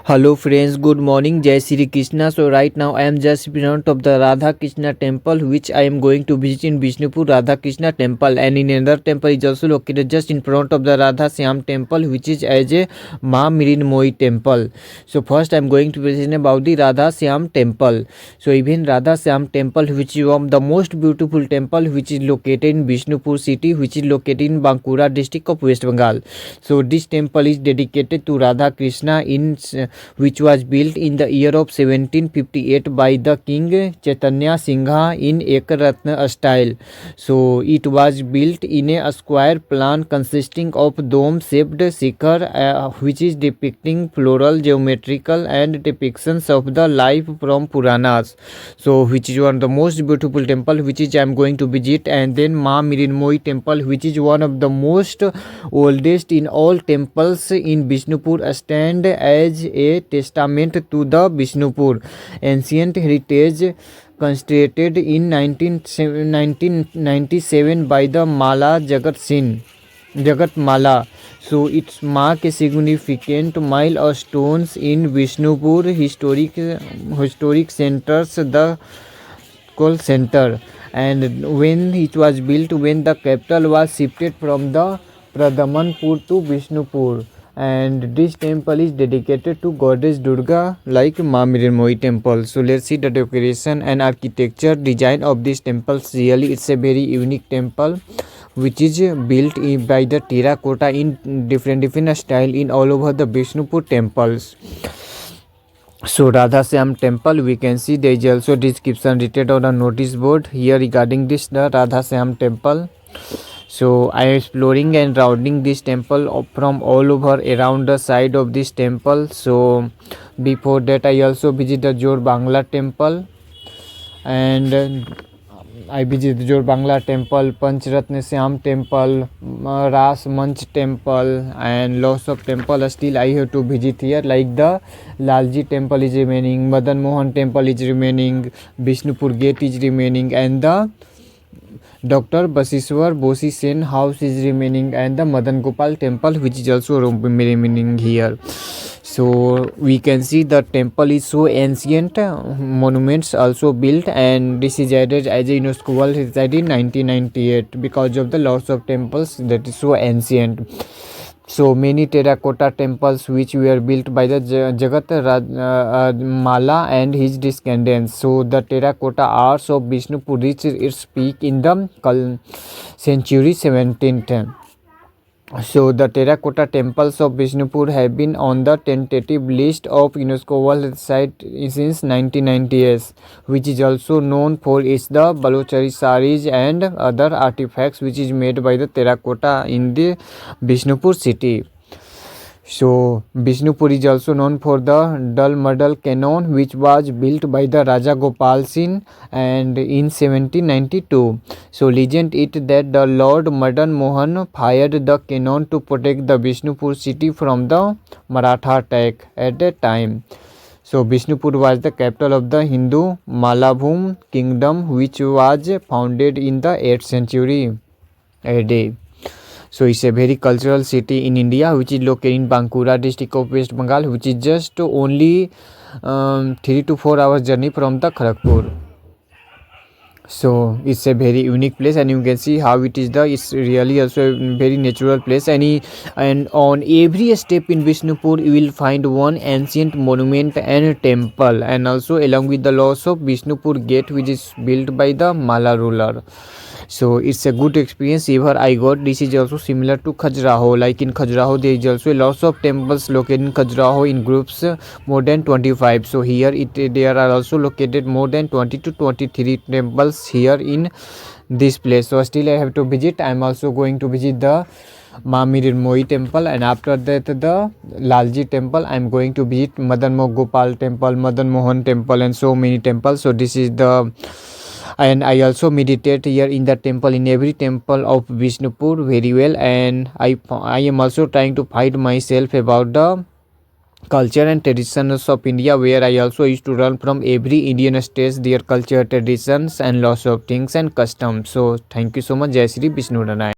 Hello friends, good morning. Jai Shri Krishna. So right now I am just in front of the Radha Krishna temple, which I am going to visit in Bishnupur Radha Krishna temple, and in another temple is also located just in front of the Radha Syam temple, which is as a Ma Mrinmoyi temple. So first I am going to present about the Radha Syam temple. So even Radha Syam temple, which is one of the most beautiful temple, which is located in Bishnupur city, which is located in Bankura district of West Bengal. So this temple is dedicated to Radha Krishna which was built in the year of 1758 by the King Chaitanya Singha in Ekaratna style. So it was built in a square plan consisting of dome-shaped shikhar, which is depicting floral, geometrical and depictions of the life from Puranas. So which is one of the most beautiful temple which is I am going to visit, and then Ma Mrinmoyi temple, which is one of the most oldest in all temples in Bishnupur, stand as a testament to the Bishnupur ancient heritage constructed in 1997 by the Mala Jagat Mala. So it's mark a significant milestones in Bishnupur historic centers, the Kol Center, and when it was built, when the capital was shifted from the Pradhamanpur to Bishnupur. And this temple is dedicated to goddess Durga like Ma Mrinmoyi temple. So let's see the decoration and architecture design of this temple. Really it's a very unique temple which is built by the terracotta in different style in all over the Bishnupur temples. So Radha Syam temple, we can see there is also description written on a notice board here regarding this the Radha Syam temple. So I am exploring and rounding this temple from all over around the side of this temple. So before that I also visit the Jor Bangla temple, and I visit the Jor Bangla temple, Panchratna Syam temple, Ras Manch temple, and lots of temple still I have to visit here, like the Lalji temple is remaining, Madan Mohan temple is remaining, Bishnupur gate is remaining, and the Dr. Basishwar Bosi Sen house is remaining, and the Madan Gopal temple which is also remaining here. So we can see the temple is so ancient, monuments also built, and this is added as a UNESCO World Heritage in 1998 because of the lots of temples that is so ancient. So many terracotta temples which were built by the Jagat Mala and his descendants. So the terracotta arts of Bishnupur reached its peak in the century 17th. So the terracotta temples of Bishnupur have been on the tentative list of UNESCO World Site since 1990s, which is also known for its the Balochari saris and other artifacts which is made by the terracotta in the Bishnupur city. So Bishnupur is also known for the Dal Madal cannon, which was built by the Raja Gopal Singh and in 1792. So legend it that the Lord Madan Mohan fired the cannon to protect the Bishnupur city from the Maratha attack at that time. So Bishnupur was the capital of the Hindu Malabhum kingdom, which was founded in the 8th century AD. So it's a very cultural city in India, which is located in Bankura district of West Bengal, which is just only 3 to 4 hours journey from the Kharagpur. So it's a very unique place, and you can see how it's really also a very natural place, and on every step in Bishnupur you will find one ancient monument and temple, and also along with the loss of Bishnupur gate, which is built by the Mala ruler. So it's a good experience ever I got. This is also similar to Khajuraho. Like in Khajuraho there is also lots of temples located in Khajuraho in groups more than 25. So here there are also located more than 20 to 23 temples here in this place. So still I have to visit. I am also going to visit the Ma Mrinmoyi temple, and after that the Lalji temple. I am going to visit Madan Gopal temple, Madan Mohan temple, and so many temples. So this is the, and I also meditate here in the temple, in every temple of Bishnupur very well, and I am also trying to find myself about the culture and traditions of India, where I also used to learn from every Indian state their culture, traditions, and lots of things and customs. So thank you so much. Jai Shri Vishnu Ranay.